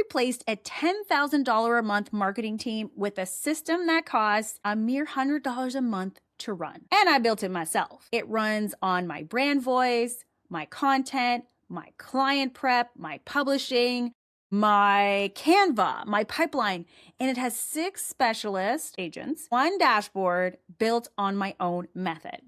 replaced a $10,000 a month marketing team with a system that costs a mere $100 a month to run. And I built it myself. It runs on my brand voice, my content, my client prep, my publishing, my Canva, my pipeline, and it has 6 specialist agents, 1 dashboard built on my own method.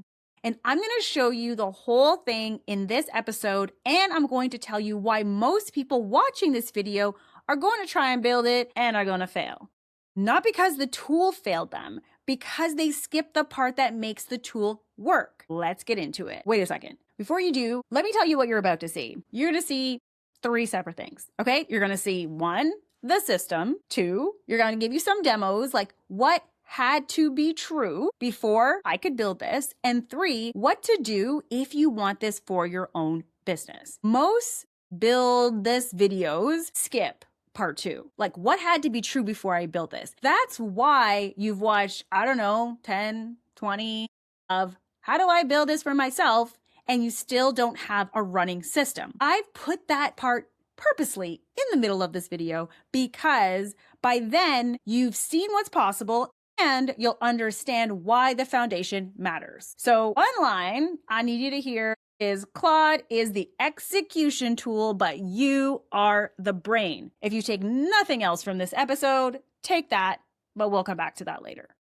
And I'm going to show you the whole thing in this episode, and I'm going to tell you why most people watching this video are going to try and build it and are going to fail. Not because the tool failed them, because they skipped the part that makes the tool work. Let's get into it. Wait a second. Before you do, let me tell you what you're about to see. You're going to see 3 separate things, okay? You're going to see 1, the system. 2, you're going to give you some demos, like what had to be true before I could build this. And 3, what to do if you want this for your own business. Most build this videos skip part 2. Like what had to be true before I built this. That's why you've watched, I don't know, 10, 20 of how do I build this for myself? And you still don't have a running system. I've put that part purposely in the middle of this video because by then you've seen what's possible and you'll understand why the foundation matters. So one line I need you to hear is Claude is the execution tool, but you are the brain. If you take nothing else from this episode, take that, but we'll come back to that later.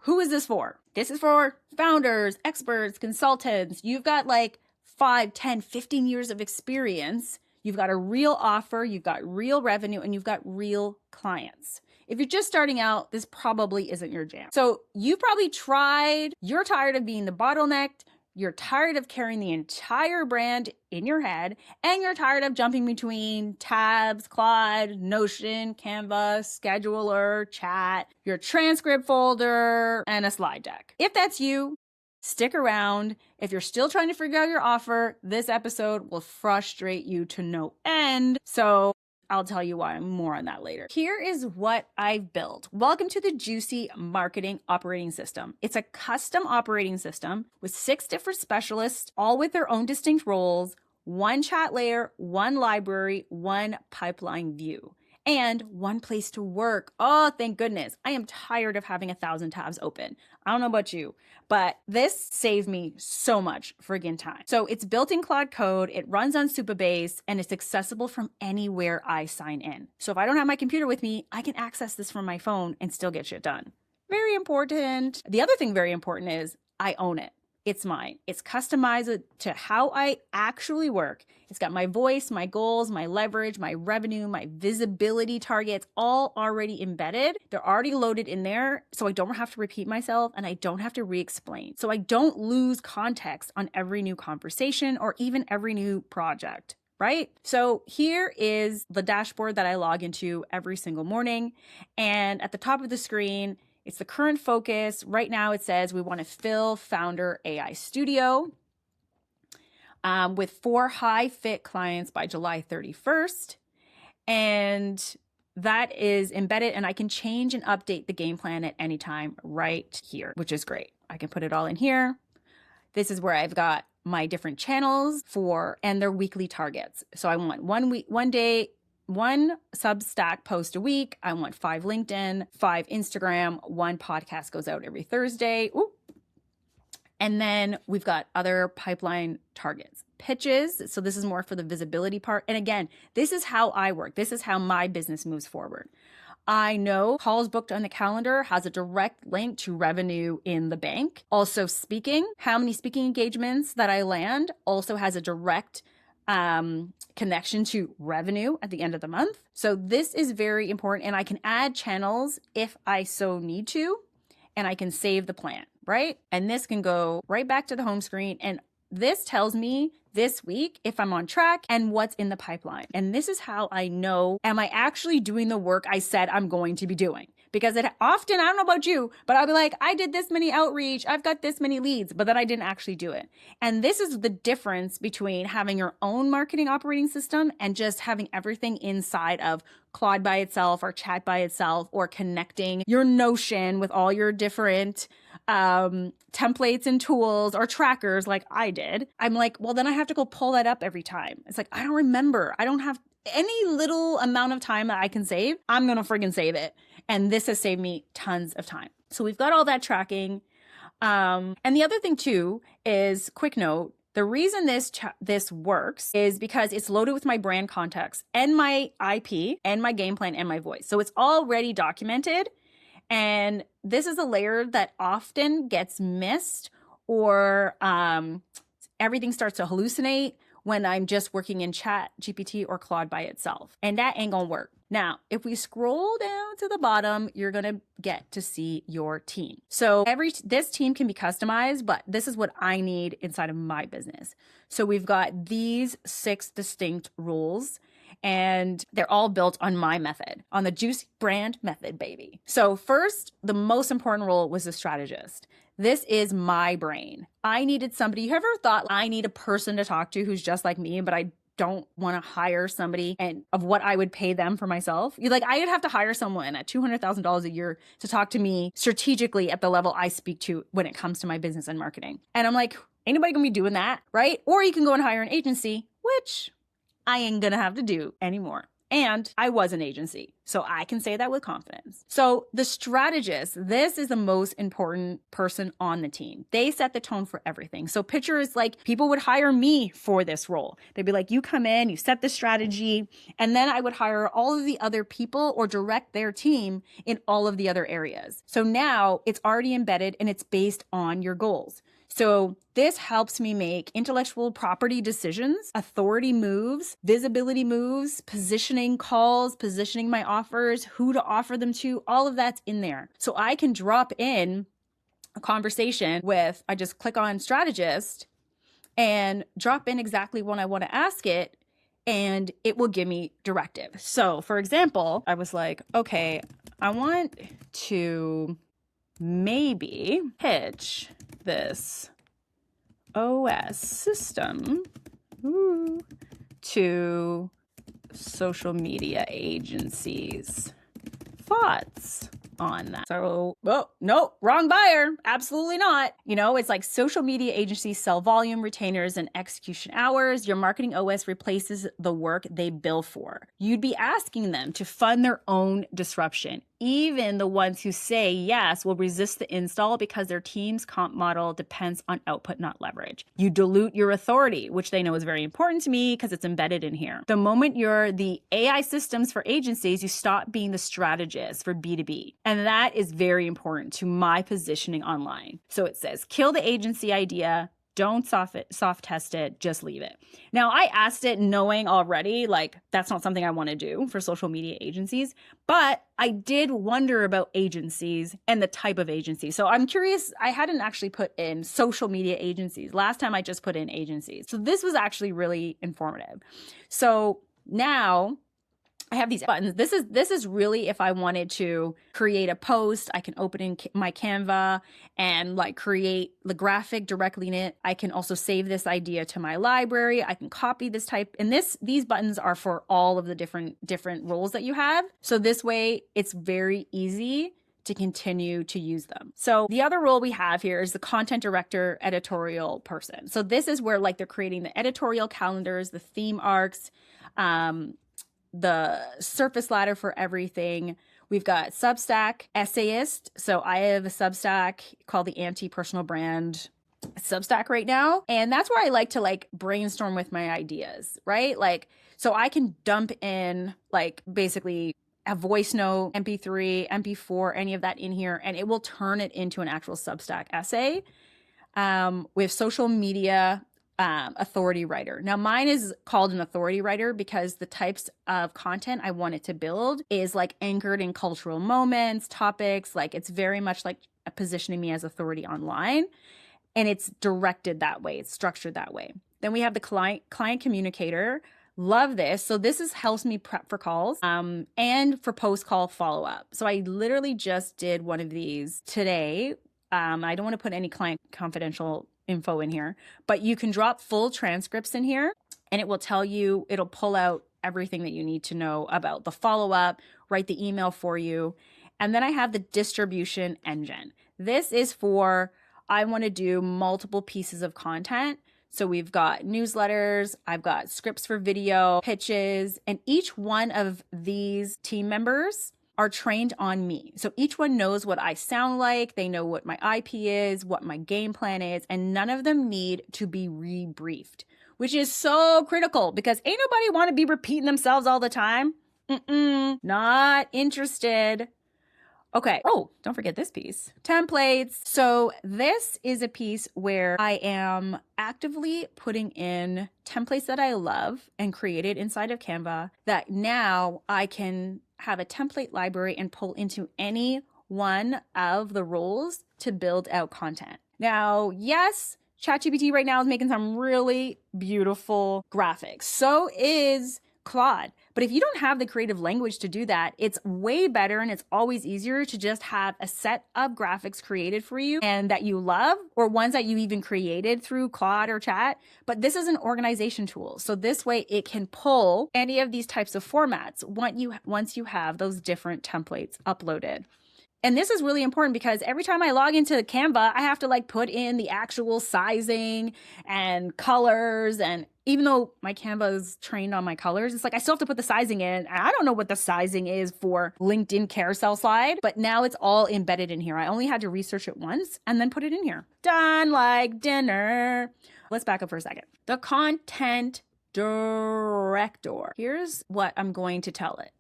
Who is this for? This is for founders, experts, consultants. You've got like 5, 10, 15 years of experience. You've got a real offer, you've got real revenue, and you've got real clients. If you're just starting out, this probably isn't your jam. So you probably tried, you're tired of being the bottleneck, you're tired of carrying the entire brand in your head, and you're tired of jumping between tabs, Claude, Notion, Canva, Scheduler, Chat, your transcript folder, and a slide deck. If that's you, stick around. If you're still trying to figure out your offer, this episode will frustrate you to no end. So I'll tell you why. More on that later. Here is what I've built. Welcome to the Juicy Marketing Operating System. It's a custom operating system with 6 different specialists, all with their own distinct roles, 1 chat layer, 1 library, 1 pipeline view, and 1 place to work. Oh, thank goodness. I am tired of having 1,000 tabs open. I don't know about you, but this saved me so much friggin' time. So it's built in Claude Code, it runs on Supabase, and it's accessible from anywhere I sign in. So if I don't have my computer with me, I can access this from my phone and still get shit done. Very important. The other thing very important is I own it. It's mine. It's customized to how I actually work. It's got my voice, my goals, my leverage, my revenue, my visibility targets, all already embedded. They're already loaded in there, so I don't have to repeat myself and I don't have to re-explain. So I don't lose context on every new conversation or even every new project, right? So here is the dashboard that I log into every single morning. And at the top of the screen, it's the current focus. Right now it says we want to fill Founder AI Studio with 4 high fit clients by July 31st. And that is embedded and I can change and update the game plan at any time right here, which is great. I can put it all in here. This is where I've got my different channels and their weekly targets. So I want 1 day, 1 Substack post a week. I want 5 LinkedIn, 5 Instagram, 1 podcast goes out every Thursday. Ooh. And then we've got other pipeline targets, pitches. So this is more for the visibility part. And again, this is how I work. This is how my business moves forward. I know calls booked on the calendar has a direct link to revenue in the bank. Also speaking, how many speaking engagements that I land also has a direct connection to revenue at the end of the month. So this is very important and I can add channels if I so need to, and I can save the plan, right? And this can go right back to the home screen. And this tells me this week if I'm on track and what's in the pipeline. And this is how I know, am I actually doing the work I said I'm going to be doing? Because it often, I don't know about you, but I'll be like, I did this many outreach, I've got this many leads, but then I didn't actually do it. And this is the difference between having your own marketing operating system and just having everything inside of Claude by itself or Chat by itself, or connecting your Notion with all your different templates and tools or trackers like I did. I'm like, well, then I have to go pull that up every time. It's like, I don't remember. I don't have any little amount of time that I can save, I'm going to friggin' save it. And this has saved me tons of time. So we've got all that tracking. And the other thing too is, quick note, the reason this works is because it's loaded with my brand context and my IP and my game plan and my voice. So it's already documented. And this is a layer that often gets missed, or everything starts to hallucinate when I'm just working in Chat, GPT, or Claude by itself. And that ain't gonna work. Now, if we scroll down to the bottom, you're gonna get to see your team. So this team can be customized, but this is what I need inside of my business. So we've got these 6 distinct rules, and they're all built on my method, on the Juice brand method, baby. So first, the most important role was the strategist. This is my brain. I needed somebody. You ever thought, I need a person to talk to who's just like me, but I don't want to hire somebody and of what I would pay them for myself? You're like, I would have to hire someone at $200,000 a year to talk to me strategically at the level I speak to when it comes to my business and marketing. And I'm like, ain't nobody gonna be doing that, right? Or you can go and hire an agency, which I ain't gonna have to do anymore. And I was an agency, so I can say that with confidence. So the strategist, this is the most important person on the team. They set the tone for everything. So picture is like, people would hire me for this role. They'd be like, you come in, you set the strategy, and then I would hire all of the other people or direct their team in all of the other areas. So now it's already embedded and it's based on your goals. So this helps me make intellectual property decisions, authority moves, visibility moves, positioning calls, positioning my offers, who to offer them to, all of that's in there. So I can drop in a conversation with, I just click on strategist and drop in exactly what I want to ask it, and it will give me directive. So for example, I was like, okay, I want to maybe pitch this OS system to social media agencies. Thoughts on that? So, oh, no, wrong buyer. Absolutely not. You know, it's like social media agencies sell volume, retainers, and execution hours. Your marketing OS replaces the work they bill for. You'd be asking them to fund their own disruption. Even the ones who say yes will resist the install because their team's comp model depends on output, not leverage. You dilute your authority, which they know is very important to me because it's embedded in here. The moment you're the AI systems for agencies, you stop being the strategist for B2B. And that is very important to my positioning online. So it says, kill the agency idea. Don't soft test it, just leave it. Now, I asked it knowing already, like, that's not something I want to do for social media agencies, but I did wonder about agencies and the type of agency. So I'm curious, I hadn't actually put in social media agencies. Last time I just put in agencies. So this was actually really informative. So now I have these buttons. This is really, if I wanted to create a post, I can open in my Canva and like create the graphic directly in it. I can also save this idea to my library. I can copy this type, and these buttons are for all of the different roles that you have. So this way it's very easy to continue to use them. So the other role we have here is the content director, editorial person. So this is where like they're creating the editorial calendars, the theme arcs, the surface ladder for everything. We've got Substack essayist. So I have a Substack called the Anti-Personal Brand Substack right now. And that's where I like to like brainstorm with my ideas, right? Like, so I can dump in like basically a voice note, MP3, MP4, any of that in here, and it will turn it into an actual Substack essay. We have social media authority writer. Now mine is called an authority writer because the types of content I want it to build is like anchored in cultural moments, topics, like it's very much like positioning me as authority online, and it's directed that way. It's structured that way. Then we have the client communicator. Love this. So this helps me prep for calls and for post-call follow-up. So I literally just did one of these today. I don't want to put any client confidential info in here, but you can drop full transcripts in here and it will tell you, it'll pull out everything that you need to know about the follow-up, write the email for you. And then I have the distribution engine. This is for, I want to do multiple pieces of content. So we've got newsletters, I've got scripts for video, pitches, and each one of these team members are trained on me. So each one knows what I sound like, they know what my IP is, what my game plan is, and none of them need to be rebriefed, which is so critical because ain't nobody want to be repeating themselves all the time. Not interested. Okay. Oh, don't forget this piece. Templates. So this is a piece where I am actively putting in templates that I love and created inside of Canva that now I can have a template library and pull into any one of the roles to build out content. Now, yes, ChatGPT right now is making some really beautiful graphics. So is Claude. But if you don't have the creative language to do that, it's way better and it's always easier to just have a set of graphics created for you and that you love, or ones that you even created through Claude or Chat. But this is an organization tool. So this way it can pull any of these types of formats once you have those different templates uploaded. And this is really important because every time I log into Canva, I have to like put in the actual sizing and colors. And even though my Canva is trained on my colors, it's like I still have to put the sizing in. I don't know what the sizing is for LinkedIn carousel slide, but now it's all embedded in here. I only had to research it once and then put it in here. Done like dinner. Let's back up for a second. The content director. Here's what I'm going to tell it.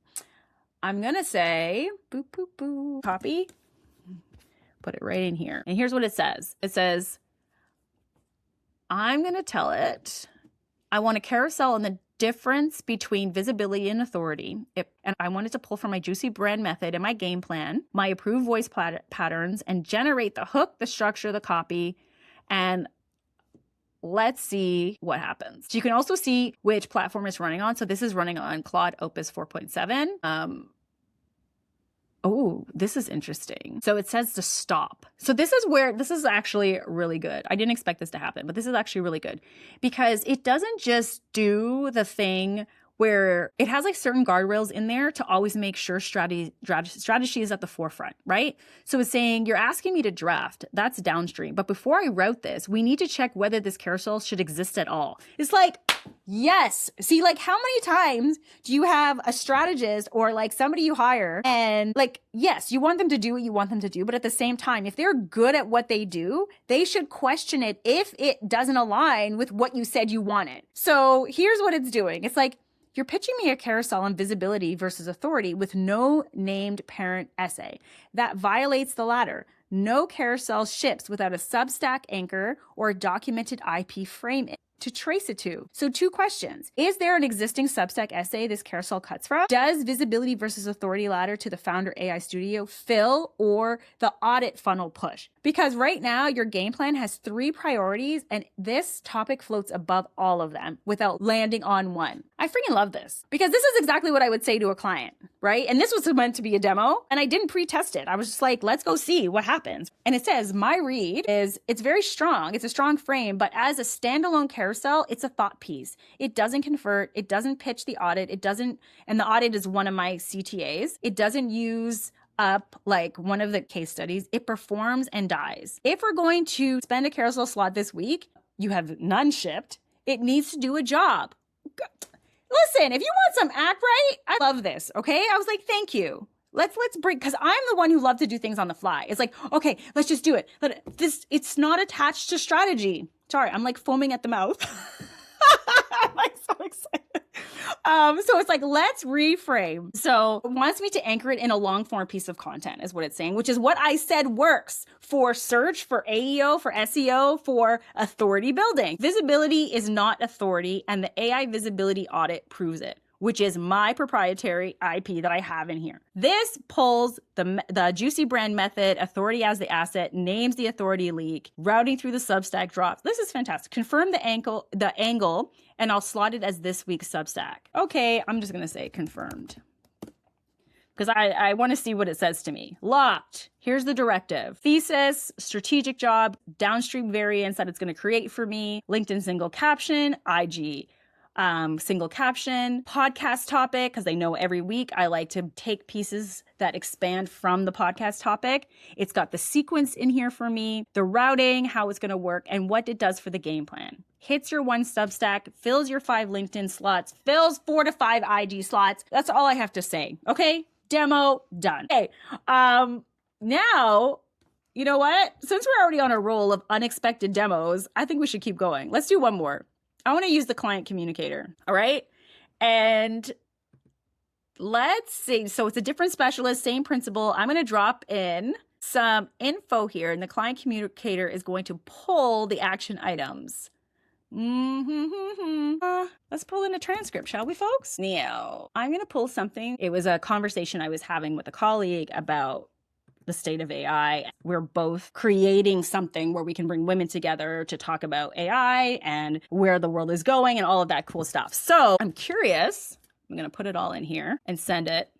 I'm going to say, boop, boop, boop, copy, put it right in here. And here's what it says. It says, I'm going to tell it, I want a carousel on the difference between visibility and authority. And I want it to pull from my juicy brand method and my game plan, my approved voice patterns, and generate the hook, the structure, the copy, and let's see what happens. So you can also see which platform it's running on. So this is running on Claude Opus 4.7. Oh, this is interesting. So it says to stop. So this is actually really good. I didn't expect this to happen, but this is actually really good because it doesn't just do the thing where it has like certain guardrails in there to always make sure strategy is at the forefront, right? So it's saying you're asking me to draft, that's downstream. But before I route this, we need to check whether this carousel should exist at all. It's like, yes. See, like how many times do you have a strategist or like somebody you hire and like, yes, you want them to do what you want them to do. But at the same time, if they're good at what they do, they should question it if it doesn't align with what you said you wanted. So here's what it's doing. It's like, you're pitching me a carousel on visibility versus authority with no named parent essay. That violates the latter. No carousel ships without a Substack anchor or a documented IP frame to trace it to. So 2 questions. Is there an existing Substack essay this carousel cuts from? Does visibility versus authority ladder to the Founder AI Studio fill or the audit funnel push? Because right now your game plan has 3 priorities and this topic floats above all of them without landing on one. I freaking love this because this is exactly what I would say to a client, right? And this was meant to be a demo and I didn't pre-test it. I was just like, let's go see what happens. And it says, my read is, it's very strong. It's a strong frame, but as a standalone carousel, it's a thought piece. It doesn't convert. It doesn't pitch the audit. And the audit is one of my CTAs. It doesn't use up like one of the case studies. It performs and dies. If we're going to spend a carousel slot this week, you have none shipped. It needs to do a job. Listen, if you want some act right, I love this. Okay. I was like, thank you. Let's bring, because I'm the one who loves to do things on the fly. It's like, okay, let's just do it. It's not attached to strategy. Sorry, I'm like foaming at the mouth. I'm like so excited. So it's like, let's reframe. So it wants me to anchor it in a long form piece of content is what it's saying, which is what I said works for search, for AEO, for SEO, for authority building. Visibility is not authority, and the AI visibility audit proves it, which is my proprietary IP that I have in here. This pulls the juicy brand method, authority as the asset, names the authority leak, routing through the Substack drops. This is fantastic. Confirm the angle, and I'll slot it as this week's Substack. Okay, I'm just gonna say confirmed. Because I want to see what it says to me. Locked. Here's the directive. Thesis, strategic job, downstream variants that it's going to create for me, LinkedIn single caption, IG single caption, podcast topic, because I know every week I like to take pieces that expand from the podcast topic. It's got the sequence in here for me, the routing, how it's going to work, and what it does for the game plan. Hits your 1 Substack, fills your 5 LinkedIn slots, fills 4 to 5 IG slots. That's all I have to say. Okay, demo done. Okay, now, you know what? Since we're already on a roll of unexpected demos, I think we should keep going. Let's do one more. I want to use the client communicator, all right? And let's see. So it's a different specialist, same principle. I'm going to drop in some info here, and the client communicator is going to pull the action items. Let's pull in a transcript, shall we, folks? Now, I'm going to pull something. It was a conversation I was having with a colleague about the state of AI. We're both creating something where we can bring women together to talk about AI and where the world is going and all of that cool stuff. So I'm curious. I'm going to put it all in here and send it.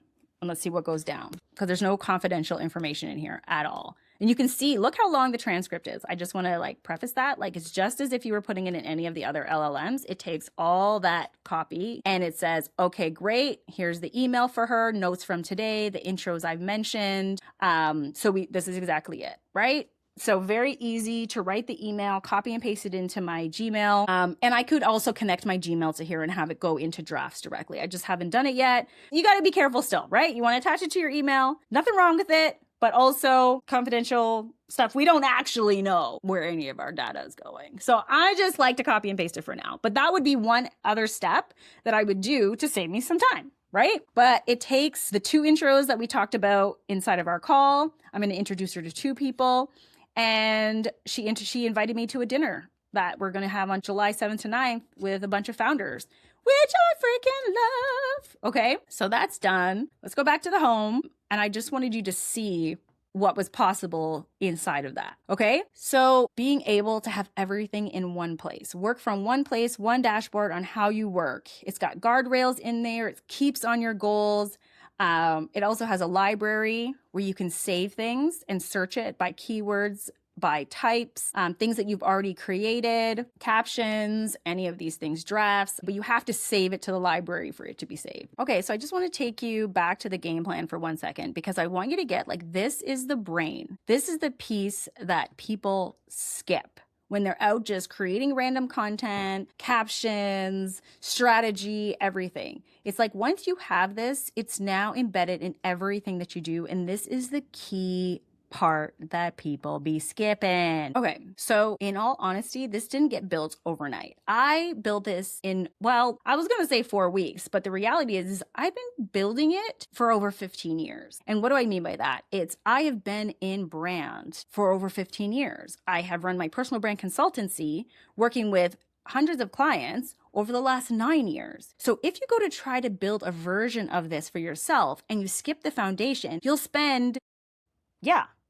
And let's see what goes down, because there's no confidential information in here at all. And you can see, look how long the transcript is. I just want to preface that. It's just as if you were putting it in any of the other LLMs. It takes all that copy and it says, okay, great. Here's the email for her, notes from today, the intros I've mentioned. This is exactly it, right? So very easy to write the email, copy and paste it into my Gmail. And I could also connect my Gmail to here and have it go into drafts directly. I just haven't done it yet. You got to be careful still, right? You want to attach it to your email. Nothing wrong with it, but also confidential stuff. We don't actually know where any of our data is going. So I just like to copy and paste it for now. But that would be one other step that I would do to save me some time, right? But it takes the 2 intros that we talked about inside of our call. I'm going to introduce her to 2 people. And she invited me to a dinner that we're going to have on July 7th to 9th with a bunch of founders, which I freaking love. Okay, so that's done. Let's go back to the home. And I just wanted you to see what was possible inside of that. Okay, so being able to have everything in one place, work from one place, one dashboard on how you work. It's got guardrails in there. It keeps on your goals. It also has a library where you can save things and search it by keywords, by types, things that you've already created, captions, any of these things, drafts, but you have to save it to the library for it to be saved. Okay, so I just want to take you back to the game plan for 1 second, because I want you to get this is the brain. This is the piece that people skip when they're out just creating random content, captions, strategy, everything. It's once you have this, it's now embedded in everything that you do. And this is the key part that people be skipping. Okay, so in all honesty, this didn't get built overnight. I built this in, I was gonna say 4 weeks, but the reality is I've been building it for over 15 years. And what do I mean by that? I have been in brand for over 15 years. I have run my personal brand consultancy, working with hundreds of clients over the last 9 years. So if you go to try to build a version of this for yourself and you skip the foundation, you'll spend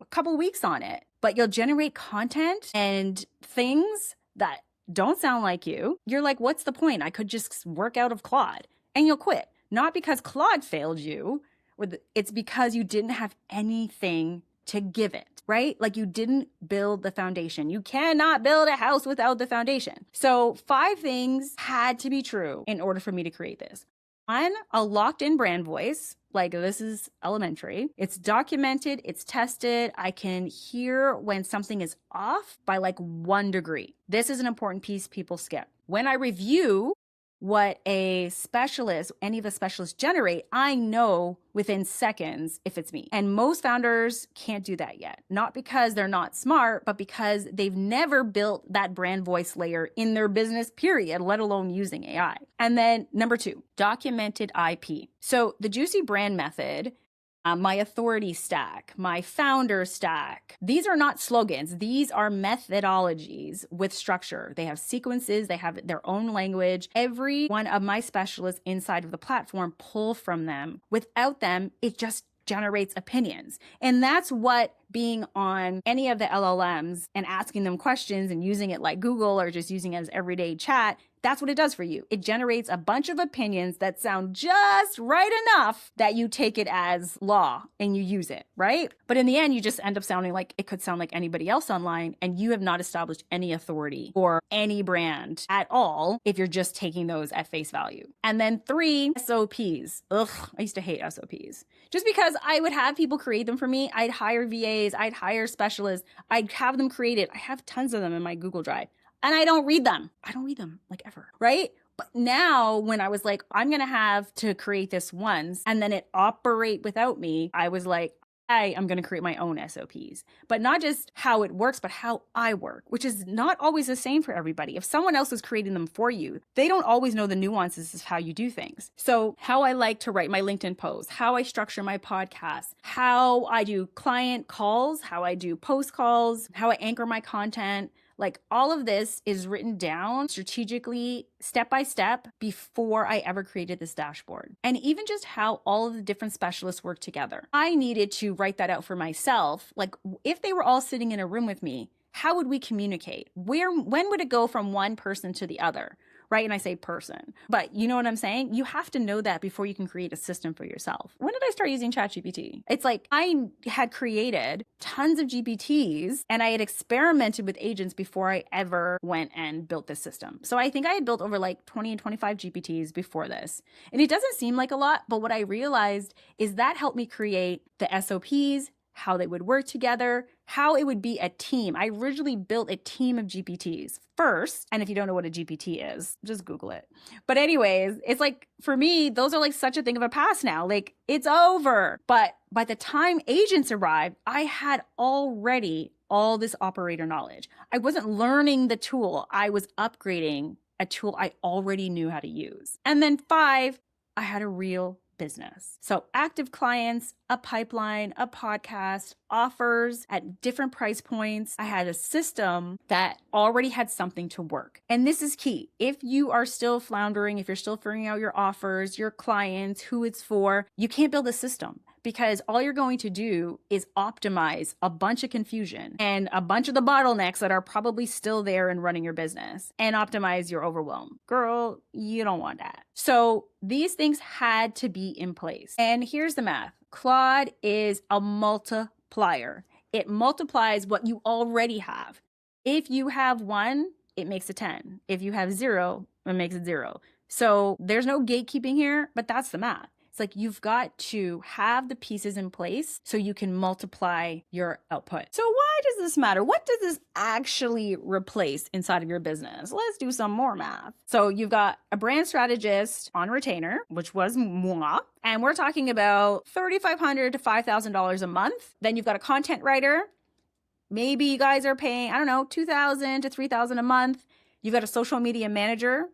a couple weeks on it, but you'll generate content and things that don't sound like you. You're like, what's the point? I could just work out of Claude, and you'll quit. Not because Claude failed you, it's because you didn't have anything to give it, right? You didn't build the foundation. You cannot build a house without the foundation. So 5 things had to be true in order for me to create this. 1, a locked in brand voice. This is elementary. It's documented, it's tested. I can hear when something is off by 1 degree. This is an important piece people skip. When I review what any of the specialists generate, I know within seconds if it's me. And most founders can't do that yet. Not because they're not smart, but because they've never built that brand voice layer in their business, period, let alone using AI. And then number 2, documented IP. So the Juicy Brand Method, my authority stack, my founder stack. These are not slogans. These are methodologies with structure. They have sequences. They have their own language. Every one of my specialists inside of the platform pull from them. Without them, it just generates opinions. And that's what being on any of the LLMs and asking them questions and using it like Google or just using it as everyday chat That's what it does for you. It generates a bunch of opinions that sound just right enough that you take it as law and you use it, right? But in the end, you just end up sounding like it could sound like anybody else online, and you have not established any authority or any brand at all if you're just taking those at face value. And then 3, SOPs. Ugh, I used to hate SOPs. Just because I would have people create them for me. I'd hire VAs, I'd hire specialists, I'd have them created. I have tons of them in my Google Drive. And I don't read them. I don't read them like ever, right? But now when I was like, I'm going to have to create this once and then it operate without me, I was like, I am going to create my own SOPs, but not just how it works, but how I work, which is not always the same for everybody. If someone else is creating them for you, they don't always know the nuances of how you do things. So how I like to write my LinkedIn posts, how I structure my podcast, how I do client calls, how I do post calls, how I anchor my content, like all of this is written down strategically, step by step, before I ever created this dashboard. And even just how all of the different specialists work together. I needed to write that out for myself. Like if they were all sitting in a room with me, how would we communicate? When would it go from one person to the other? Right? And I say person, but you know what I'm saying? You have to know that before you can create a system for yourself. When did I start using ChatGPT? It's like I had created tons of GPTs and I had experimented with agents before I ever went and built this system. So I think I had built over like 20 and 25 GPTs before this. And it doesn't seem like a lot, but what I realized is that helped me create the SOPs, how they would work together, how it would be a team. I originally built a team of GPTs first. And if you don't know what a GPT is, just Google it. But anyways, it's like, for me, those are like such a thing of a past now. Like it's over. But by the time agents arrived, I had already all this operator knowledge. I wasn't learning the tool. I was upgrading a tool I already knew how to use. And then 5, I had a real business. So active clients, a pipeline, a podcast, offers at different price points. I had a system that already had something to work. And this is key. If you are still floundering, if you're still figuring out your offers, your clients, who it's for, you can't build a system. Because all you're going to do is optimize a bunch of confusion and a bunch of the bottlenecks that are probably still there in running your business and optimize your overwhelm. Girl, you don't want that. So these things had to be in place. And here's the math. Claude is a multiplier. It multiplies what you already have. If you have 1, it makes it 10. If you have 0, it makes it 0. So there's no gatekeeping here, but that's the math. It's like you've got to have the pieces in place so you can multiply your output. So why does this matter? What does this actually replace inside of your business? Let's do some more math. So you've got a brand strategist on retainer, which was moi, and we're talking about $3,500 to $5,000 a month. Then you've got a content writer. Maybe you guys are paying, I don't know, $2,000 to $3,000 a month. You've got a social media manager.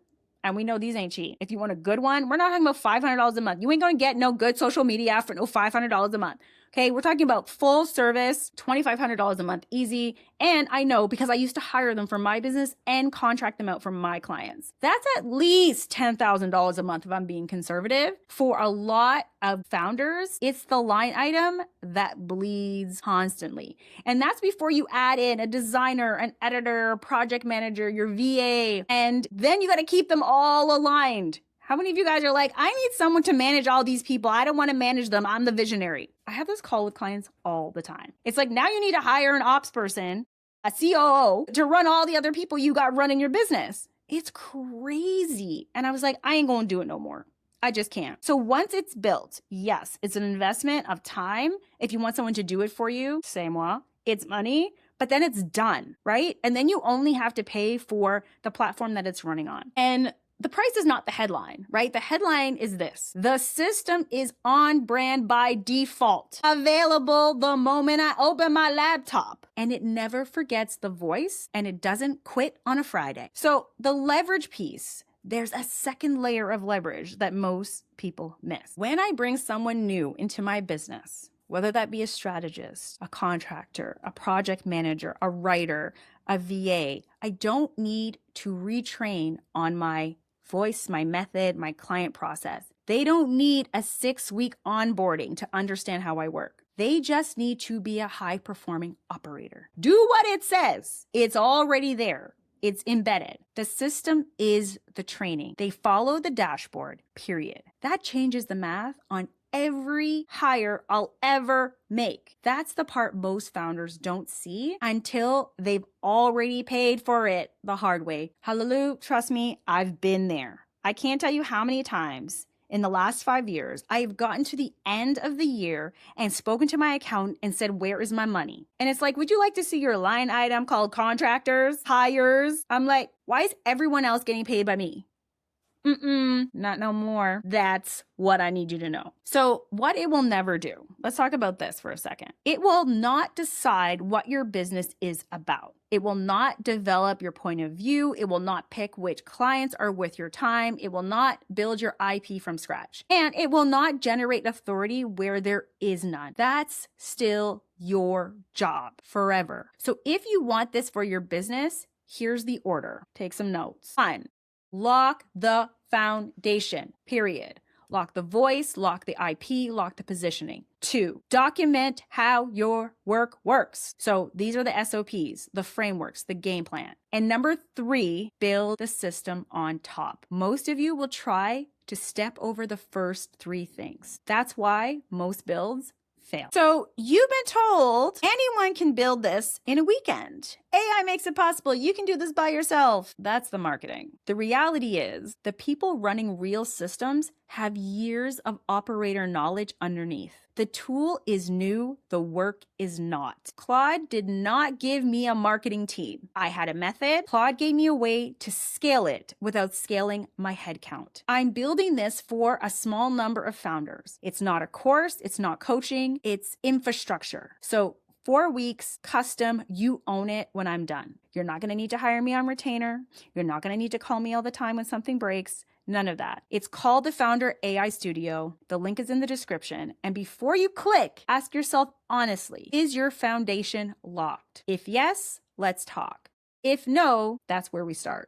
And we know these ain't cheap. If you want a good one, we're not talking about $500 a month. You ain't going to get no good social media for no $500 a month. Okay, we're talking about full service, $2,500 a month, easy. And I know because I used to hire them for my business and contract them out for my clients. That's at least $10,000 a month if I'm being conservative. For a lot of founders, it's the line item that bleeds constantly. And that's before you add in a designer, an editor, a project manager, your VA, and then you got to keep them all aligned. How many of you guys are like, I need someone to manage all these people. I don't want to manage them. I'm the visionary. I have this call with clients all the time. It's like, now you need to hire an ops person, a COO, to run all the other people you got running your business. It's crazy. And I was like, I ain't going to do it no more. I just can't. So once it's built, yes, it's an investment of time. If you want someone to do it for you, c'est moi, it's money, but then it's done, right? And then you only have to pay for the platform that it's running on. And the price is not the headline, right? The headline is this: the system is on brand by default, available the moment I open my laptop, and it never forgets the voice and it doesn't quit on a Friday. So the leverage piece, there's a second layer of leverage that most people miss. When I bring someone new into my business, whether that be a strategist, a contractor, a project manager, a writer, a VA, I don't need to retrain on my voice, my method, my client process. They don't need a 6-week onboarding to understand how I work. They just need to be a high-performing operator. Do what it says. It's already there. It's embedded. The system is the training. They follow the dashboard, period. That changes the math on every hire I'll ever make. That's the part most founders don't see until they've already paid for it the hard way. Hallelujah, trust me, I've been there. I can't tell you how many times in the last 5 years, I've gotten to the end of the year and spoken to my accountant and said, where is my money? And it's like, would you like to see your line item called contractors, hires? I'm like, why is everyone else getting paid by me? Not no more. That's what I need you to know. So what it will never do, let's talk about this for a second. It will not decide what your business is about. It will not develop your point of view. It will not pick which clients are worth your time. It will not build your IP from scratch. And it will not generate authority where there is none. That's still your job forever. So if you want this for your business, here's the order. Take some notes. 1. Lock the foundation, period. Lock the voice, lock the IP, lock the positioning. 2, document how your work works. So these are the SOPs, the frameworks, the game plan. And number 3, build the system on top. Most of you will try to step over the first 3 things. That's why most builds fail. So you've been told anyone can build this in a weekend. AI makes it possible. You can do this by yourself. That's the marketing. The reality is the people running real systems have years of operator knowledge underneath. The tool is new, the work is not. Claude did not give me a marketing team. I had a method. Claude gave me a way to scale it without scaling my headcount. I'm building this for a small number of founders. It's not a course, it's not coaching, it's infrastructure. So 4 weeks, custom, you own it when I'm done. You're not going to need to hire me on retainer. You're not going to need to call me all the time when something breaks. None of that. It's called the Founder AI Studio. The link is in the description. And before you click, ask yourself honestly, is your foundation locked? If yes, let's talk. If no, that's where we start.